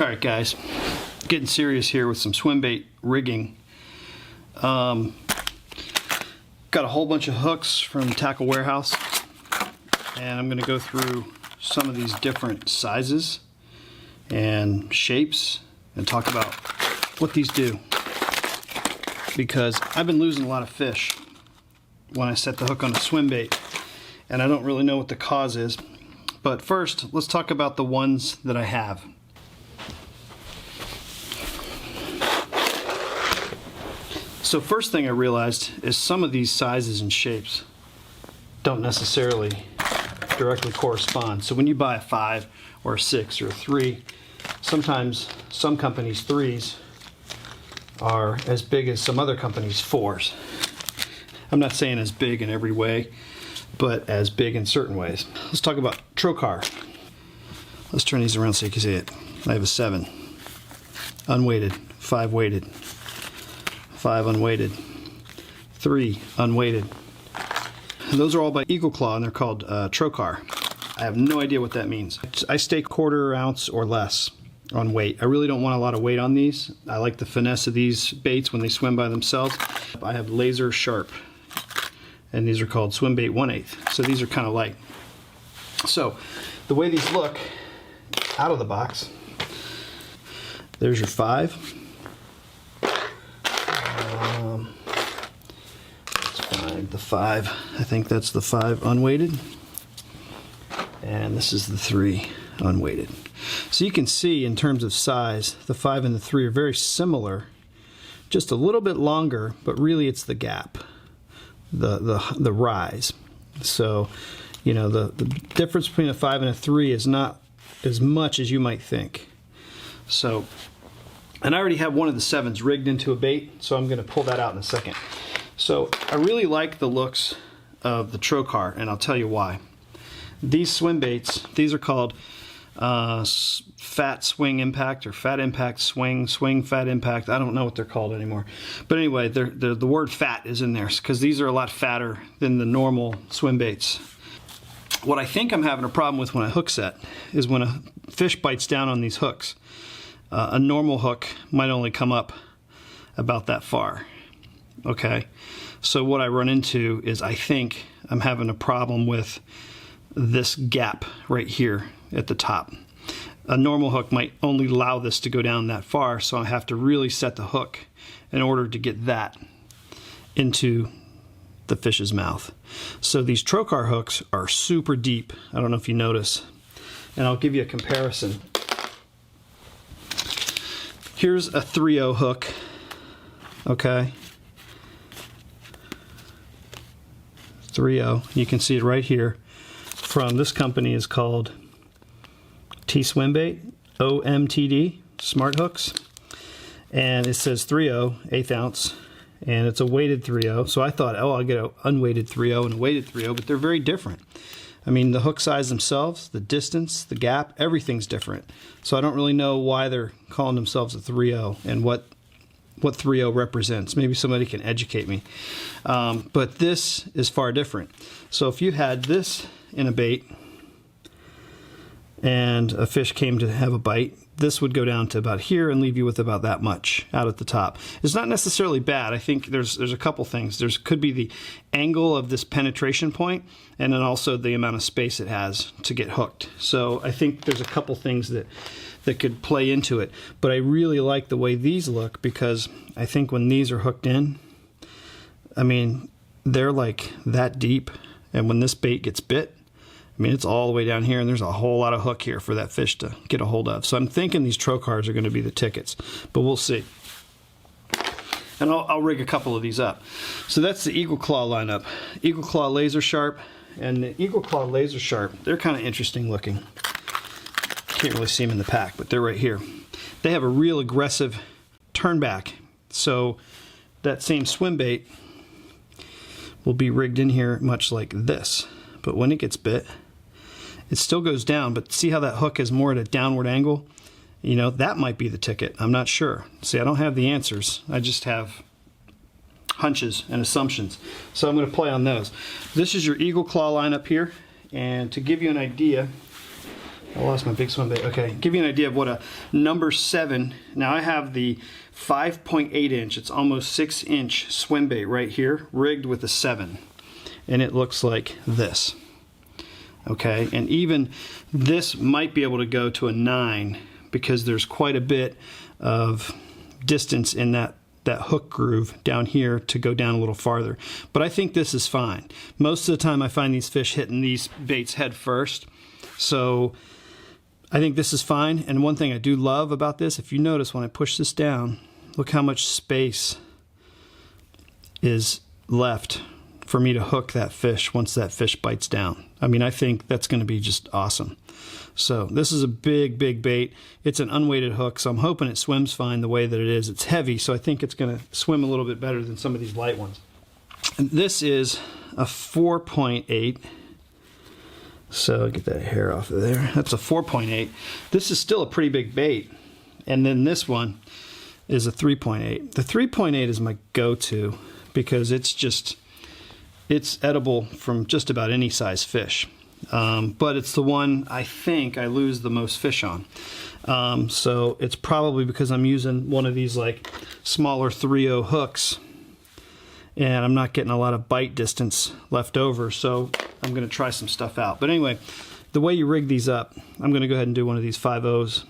Alright guys, getting serious here with some swim bait rigging. Got a whole bunch of hooks from Tackle Warehouse, and I'm going to go through some of these different sizes and shapes and talk about what these do, because I've been losing a lot of fish when I set the hook on a swim bait and I don't really know what the cause is. But first, let's talk about the ones that I have. So first thing I realized is some of these sizes and shapes don't necessarily directly correspond. So when you buy a 5 or a 6 or a 3, sometimes some companies' 3s are as big as some other companies' 4s. I'm not saying as big in every way, but as big in certain ways. Let's talk about Trok'ar. Let's turn these around so you can see it. I have a 7, unweighted, 5 weighted, 5 unweighted, 3 unweighted. Those are all by Eagle Claw and they're called Trok'ar. I have no idea what that means. I stay 1/4 ounce or less on weight. I really don't want a lot of weight on these. I like the finesse of these baits when they swim by themselves. I have laser sharp, and these are called Swimbait 1/8. So these are kind of light. So the way these look out of the box, there's your 5. The 5, I think that's the 5 unweighted, and this is the 3 unweighted. So you can see in terms of size, the 5 and the 3 are very similar, just a little bit longer, but really it's the gap, the rise. So you know, the difference between a 5 and a 3 is not as much as you might think. So, and I already have one of the 7s rigged into a bait, so I'm going to pull that out in a second. So I really like the looks of the Trok'ar, and I'll tell you why. These swim baits, these are called fat swing impact or fat impact swing, swing fat impact. I don't know what they're called anymore. But anyway, the word fat is in there because these are a lot fatter than the normal swim baits. What I think I'm having a problem with when I hook set is when a fish bites down on these hooks. A normal hook might only come up about that far. Okay, so what I run into is I think I'm having a problem with this gap right here at the top. A normal hook might only allow this to go down that far, so I have to really set the hook in order to get that into the fish's mouth. So these Trok'ar hooks are super deep. I don't know if you notice, and I'll give you a comparison. Here's a 3/0 hook, okay? 3/0, you can see it right here. From this company is called Swimbaits, OMTD, Smart Hooks. And it says 3/0, 1/8 ounce, and it's a weighted 3/0. So I thought, oh, I'll get an unweighted 3/0 and a weighted 3/0, but they're very different. I mean, the hook size themselves, the distance, the gap, everything's different. So I don't really know why they're calling themselves a 3/0 and what 3/0 represents. Maybe somebody can educate me. But this is far different. So if you had this in a bait and a fish came to have a bite, this would go down to about here and leave you with about that much out at the top. It's not necessarily bad. I think there's a couple things. There's could be the angle of this penetration point, and then also the amount of space it has to get hooked. So I think there's a couple things that could play into it. But I really like the way these look, because I think when these are hooked in, I mean, they're like that deep, and when this bait gets bit, I mean, it's all the way down here, and there's a whole lot of hook here for that fish to get a hold of. So I'm thinking these Trok'ars are going to be the tickets, but we'll see. And I'll rig a couple of these up. So that's the Eagle Claw lineup. Eagle Claw Laser Sharp, and the Eagle Claw Laser Sharp, they're kind of interesting looking. Can't really see them in the pack, but they're right here. They have a real aggressive turn back. So that same swim bait will be rigged in here much like this. But when it gets bit, it still goes down, but see how that hook is more at a downward angle? You know, that might be the ticket. I'm not sure. See, I don't have the answers. I just have hunches and assumptions. So I'm going to play on those. This is your Eagle Claw lineup here, and to give you an idea, I lost my big swim bait. Okay, give you an idea of what a number 7. Now I have the 5.8 inch, it's almost 6 inch swim bait right here, rigged with a 7. And it looks like this. Okay, and even this might be able to go to a 9 because there's quite a bit of distance in that hook groove down here to go down a little farther. But I think this is fine. Most of the time I find these fish hitting these baits head first. So I think this is fine. And one thing I do love about this, if you notice when I push this down, look how much space is left for me to hook that fish once that fish bites down. I mean, I think that's going to be just awesome. So this is a big, big bait. It's an unweighted hook, so I'm hoping it swims fine the way that it is. It's heavy, so I think it's going to swim a little bit better than some of these light ones. And this is a 4.8. So get that hair off of there. That's a 4.8. This is still a pretty big bait. And then this one is a 3.8. The 3.8 is my go-to because it's edible from just about any size fish. But it's the one I think I lose the most fish on. So it's probably because I'm using one of these like smaller 3.0 hooks and I'm not getting a lot of bite distance left over, so I'm going to try some stuff out. But anyway, the way you rig these up, I'm going to go ahead and do one of these 5.0s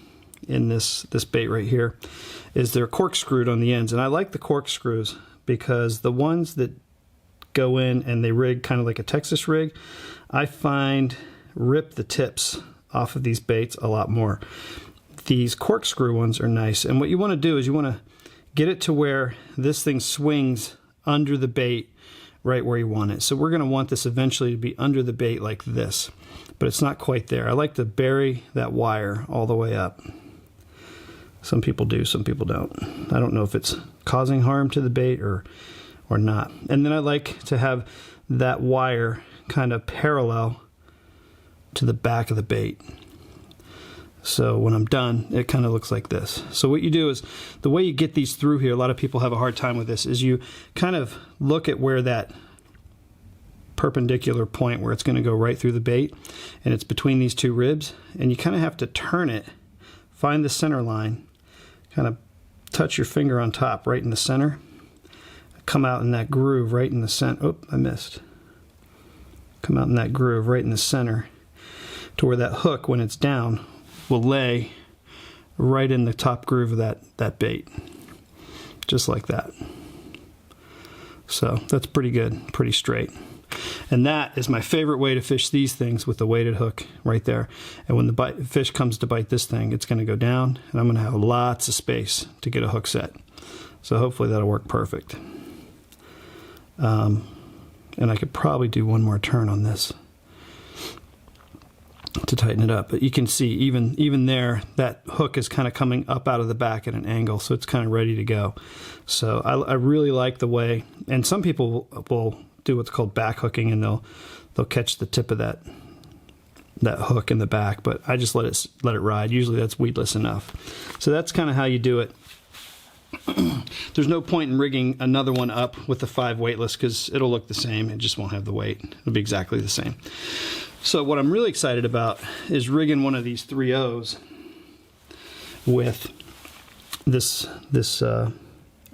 in this bait right here, is they're corkscrewed on the ends. And I like the corkscrews because the ones that go in and they rig kind of like a Texas rig, I find rip the tips off of these baits a lot more. These corkscrew ones are nice, and what you want to do is you want to get it to where this thing swings under the bait right where you want it. So we're going to want this eventually to be under the bait like this, but it's not quite there. I like to bury that wire all the way up. Some people do, some people don't. I don't know if it's causing harm to the bait or not. And then I like to have that wire kind of parallel to the back of the bait. So when I'm done, it kind of looks like this. So what you do is, the way you get these through here, a lot of people have a hard time with this, is you kind of look at where that perpendicular point where it's going to go right through the bait, and it's between these two ribs, and you kind of have to turn it, find the center line, kind of touch your finger on top right in the center, come out in that groove right in the center. Oh, I missed. Come out in that groove right in the center to where that hook, when it's down, will lay right in the top groove of that bait, just like that. So that's pretty good, pretty straight. And that is my favorite way to fish these things, with the weighted hook right there. And when the fish comes to bite this thing, it's going to go down, and I'm going to have lots of space to get a hook set. So hopefully that'll work perfect. And I could probably do one more turn on this to tighten it up, but you can see even there, that hook is kind of coming up out of the back at an angle, so it's kind of ready to go. So I really like the way, and some people will do what's called back hooking, and they'll catch the tip of that hook in the back, but I just let it ride. Usually that's weedless enough. So that's kind of how you do it. There's no point in rigging another one up with the 5 weightless because it'll look the same. It just won't have the weight. It'll be exactly the same. So what I'm really excited about is rigging one of these 3.0s with this or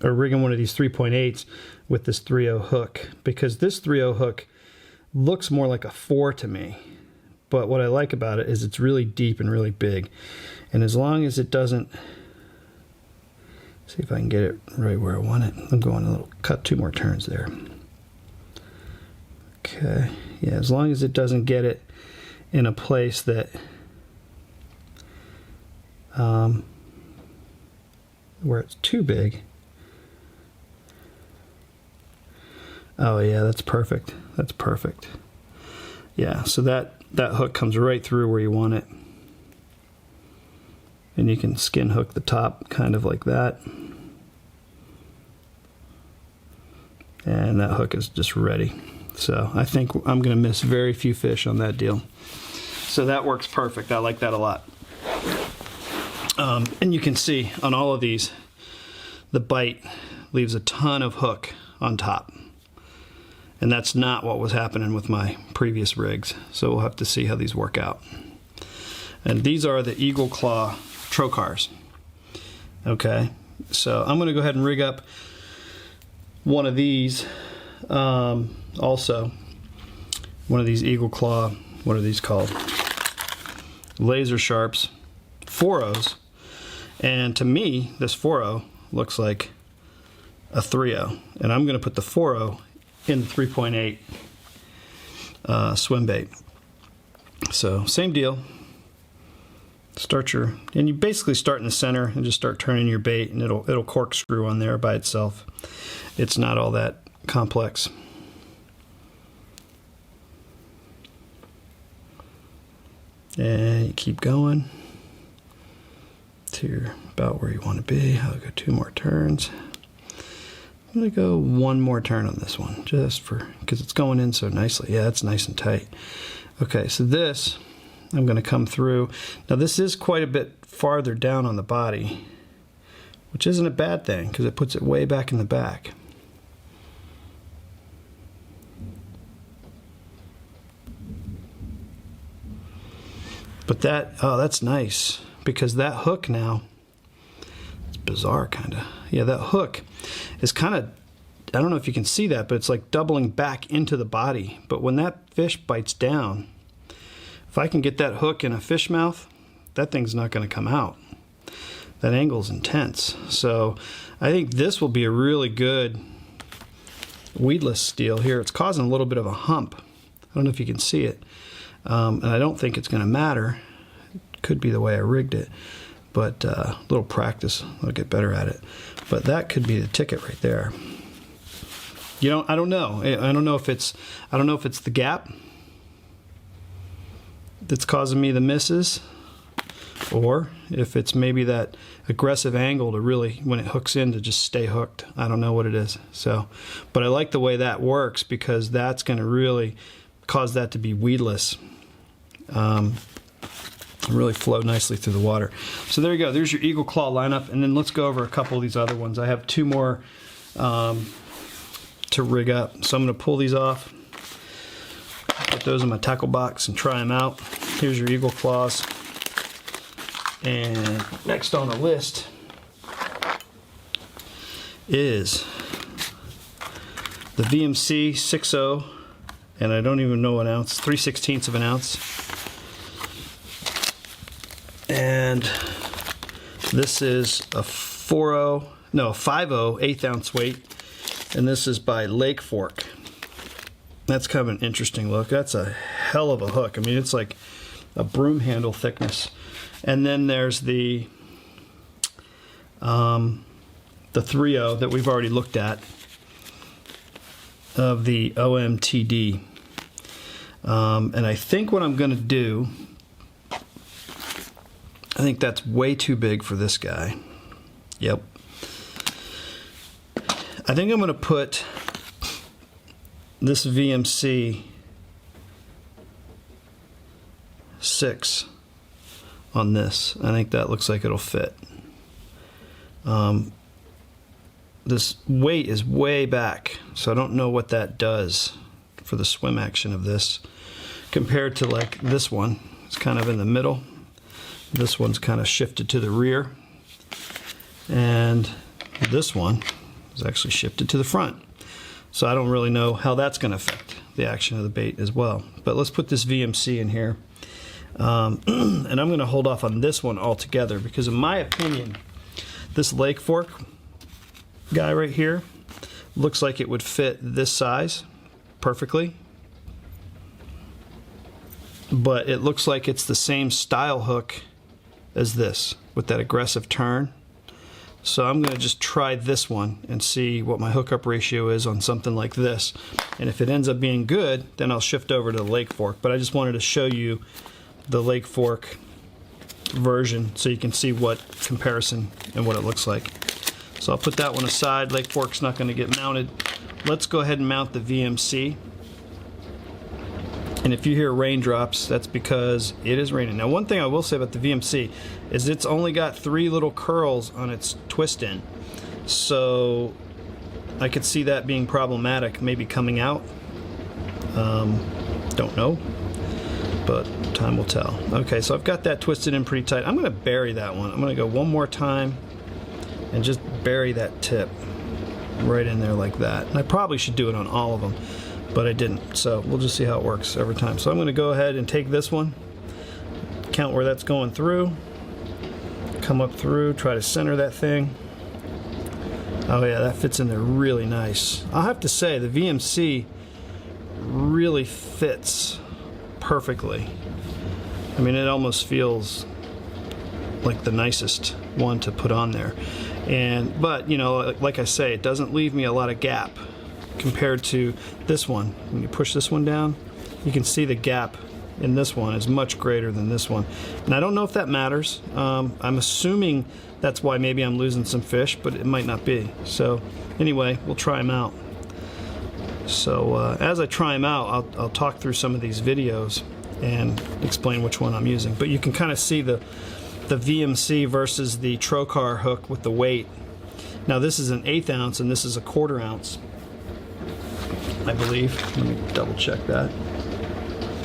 rigging one of these 3.8s with this 3.0 hook, because this 3.0 hook looks more like a 4 to me. But what I like about it is it's really deep and really big. And as long as it doesn't, see if I can get it right where I want it. I'm going a little, cut 2 more turns there. Okay, yeah, as long as it doesn't get it in a place that where it's too big. Oh yeah, that's perfect. That's perfect. Yeah, so that hook comes right through where you want it. And you can skin hook the top kind of like that. And that hook is just ready. So I think I'm going to miss very few fish on that deal. So that works perfect. I like that a lot. And you can see on all of these, the bite leaves a ton of hook on top. And that's not what was happening with my previous rigs. So we'll have to see how these work out. And these are the Eagle Claw Trok'ars. Okay, so I'm going to go ahead and rig up one of these. Also, one of these Eagle Claw, what are these called? Laser Sharps 4.0s. And to me, this 4.0 looks like a 3.0. And I'm going to put the 4.0 in the 3.8 swim bait. So same deal. And you basically start in the center and just start turning your bait, and it'll corkscrew on there by itself. It's not all that complex. And you keep going to about where you want to be. I'll go 2 more turns. I'm going to go 1 more turn on this one, just because it's going in so nicely. Yeah, it's nice and tight. Okay, so this, I'm going to come through. Now this is quite a bit farther down on the body, which isn't a bad thing because it puts it way back in the back. But that's nice, because that hook now, it's bizarre kind of. Yeah, that hook is kind of, I don't know if you can see that, but it's like doubling back into the body. But when that fish bites down, if I can get that hook in a fish mouth, that thing's not going to come out. That angle's intense. So I think this will be a really good weedless steel here. It's causing a little bit of a hump. I don't know if you can see it. And I don't think it's going to matter. It could be the way I rigged it. But a little practice, I'll get better at it. But that could be the ticket right there. You know, I don't know. I don't know if it's the gap that's causing me the misses, or if it's maybe that aggressive angle to really, when it hooks in, to just stay hooked. I don't know what it is. So, but I like the way that works, because that's going to really cause that to be weedless. Really flow nicely through the water. So there you go. There's your Eagle Claw lineup, and then let's go over a couple of these other ones. I have 2 more to rig up. So I'm going to pull these off, put those in my tackle box, and try them out. Here's your Eagle Claws. And next on the list is the VMC 6.0, and I don't even know an ounce, 3/16 of an ounce. And this is a 5.0 1/8 ounce weight, and this is by Lake Fork. That's kind of an interesting look. That's a hell of a hook. I mean, it's like a broom handle thickness. And then there's the 3.0 that we've already looked at, of the OMTD. And I think what I'm going to do, I think that's way too big for this guy. Yep. I think I'm going to put this VMC 6 on this. I think that looks like it'll fit. This weight is way back, so I don't know what that does for the swim action of this compared to like this one. It's kind of in the middle. This one's kind of shifted to the rear, and this one is actually shifted to the front. So I don't really know how that's going to affect the action of the bait as well. But let's put this VMC in here. And I'm going to hold off on this one altogether, because in my opinion, this Lake Fork guy right here looks like it would fit this size perfectly. But it looks like it's the same style hook as this, with that aggressive turn. So I'm going to just try this one and see what my hookup ratio is on something like this. And if it ends up being good, then I'll shift over to the Lake Fork. But I just wanted to show you the Lake Fork version so you can see what comparison and what it looks like. So I'll put that one aside. Lake Fork's not going to get mounted. Let's go ahead and mount the VMC. And if you hear raindrops, that's because it is raining. Now, one thing I will say about the VMC is it's only got 3 little curls on its twist end. So I could see that being problematic, maybe coming out. Don't know. but time will tell. Okay, so I've got that twisted in pretty tight. I'm going to bury that one. I'm going to go one more time and just bury that tip right in there like that. And I probably should do it on all of them, but I didn't. So we'll just see how it works every time. So I'm going to go ahead and take this one, count where that's going through, come up through, try to center that thing. Oh yeah, that fits in there really nice. I'll have to say the VMC really fits perfectly. I mean, it almost feels like the nicest one to put on there. But you know, like I say, it doesn't leave me a lot of gap compared to this one. When you push this one down, you can see the gap in this one is much greater than this one. And I don't know if that matters. I'm assuming that's why maybe I'm losing some fish, but it might not be. So anyway, we'll try them out. So as I try them out, I'll talk through some of these videos and explain which one I'm using. But you can kind of see the VMC versus the Trok'ar hook with the weight. Now this is an 1/8 ounce and this is a 1/4 ounce, I believe. Let me double check that.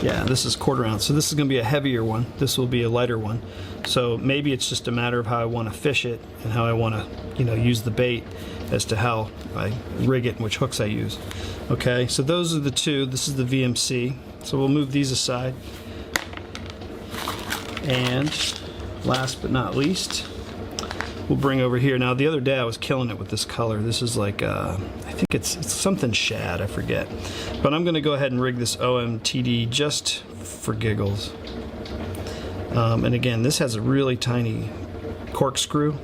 Yeah, this is 1/4 ounce. So this is going to be a heavier one. This will be a lighter one. So maybe it's just a matter of how I want to fish it and how I want to, you know, use the bait as to how I rig it and which hooks I use. Okay, so those are the two. This is the VMC. So we'll move these aside. And last but not least, we'll bring over here. Now the other day I was killing it with this color. This is like, I think it's something shad, I forget. But I'm going to go ahead and rig this OMTD just for giggles. And again, this has a really tiny corkscrew.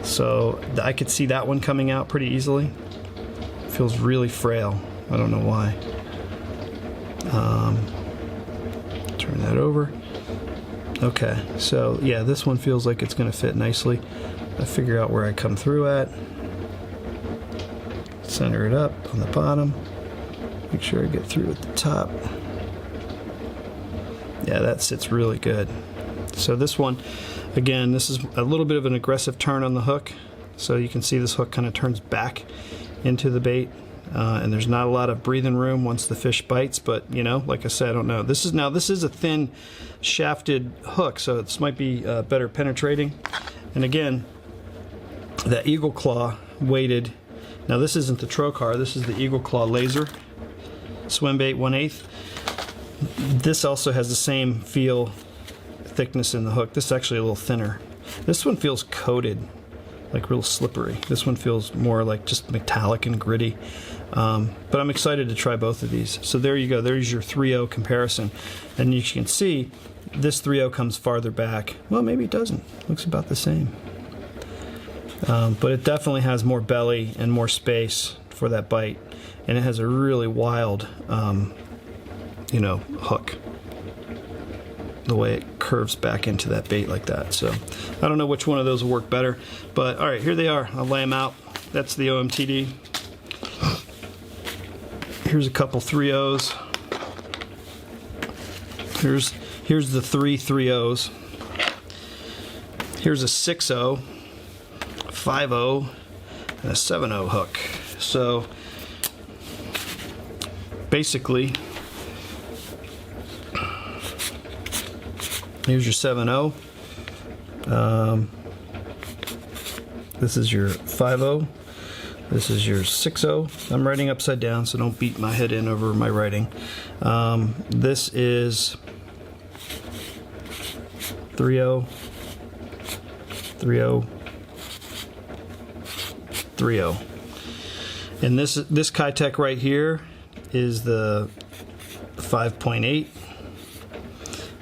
So I could see that one coming out pretty easily. It feels really frail. I don't know why. Turn that over. Okay, so yeah, this one feels like it's going to fit nicely. I figure out where I come through at. Center it up on the bottom. Make sure I get through at the top. Yeah, that sits really good. So this one, again, this is a little bit of an aggressive turn on the hook. So you can see this hook kind of turns back into the bait. And there's not a lot of breathing room once the fish bites, but you know, like I said, I don't know. This is a thin shafted hook, so this might be better penetrating. And again, that Eagle Claw weighted. Now this isn't the Trok'ar, this is the Eagle Claw laser Swimbait 1/8. This also has the same feel, thickness in the hook. This is actually a little thinner. This one feels coated, like real slippery. This one feels more like just metallic and gritty. But I'm excited to try both of these. So there you go. There's your 3.0 comparison. And you can see this 3.0 comes farther back. Well, maybe it doesn't. Looks about the same. But it definitely has more belly and more space for that bite. And it has a really wild, you know, hook. The way it curves back into that bait like that. So I don't know which one of those will work better. But all right, here they are. I'll lay them out. That's the OMTD. Here's a couple 3.0s. Here's the 3.0s. Here's a 6.0, 5.0, and a 7.0 hook. So basically, here's your 7.0. This is your 5.0. This is your 6.0. I'm writing upside down, so don't beat my head in over my writing. This is 3.0, 3.0, 3.0. And this Keitech right here is the 5.8.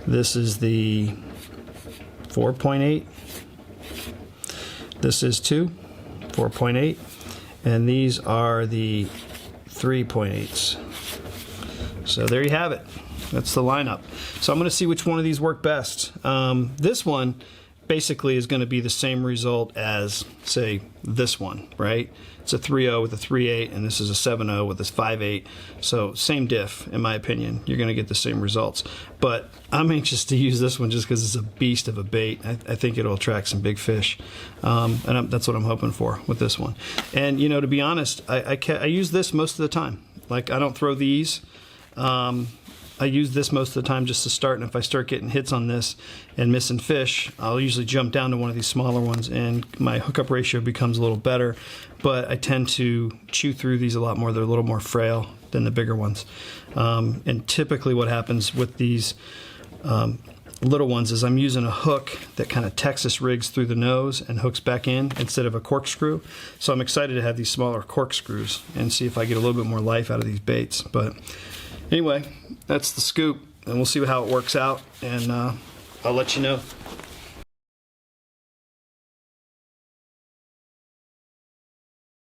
This is the 4.8. This is 4.8. And these are the 3.8s. So there you have it. That's the lineup. So I'm going to see which one of these work best. This one basically is going to be the same result as, say, this one, right? It's a 3.0 with a 3.8, and this is a 7.0 with a 5.8. So same diff, in my opinion. You're going to get the same results. But I'm anxious to use this one just because it's a beast of a bait. I think it'll attract some big fish. And that's what I'm hoping for with this one. And, you know, to be honest, I use this most of the time. Like, I don't throw these. I use this most of the time just to start, and if I start getting hits on this and missing fish, I'll usually jump down to one of these smaller ones, and my hookup ratio becomes a little better, but I tend to chew through these a lot more. They're a little more frail than the bigger ones. And typically what happens with these little ones is I'm using a hook that kind of Texas rigs through the nose and hooks back in instead of a corkscrew. So I'm excited to have these smaller corkscrews and see if I get a little bit more life out of these baits. But anyway, that's the scoop, and we'll see how it works out, and I'll let you know.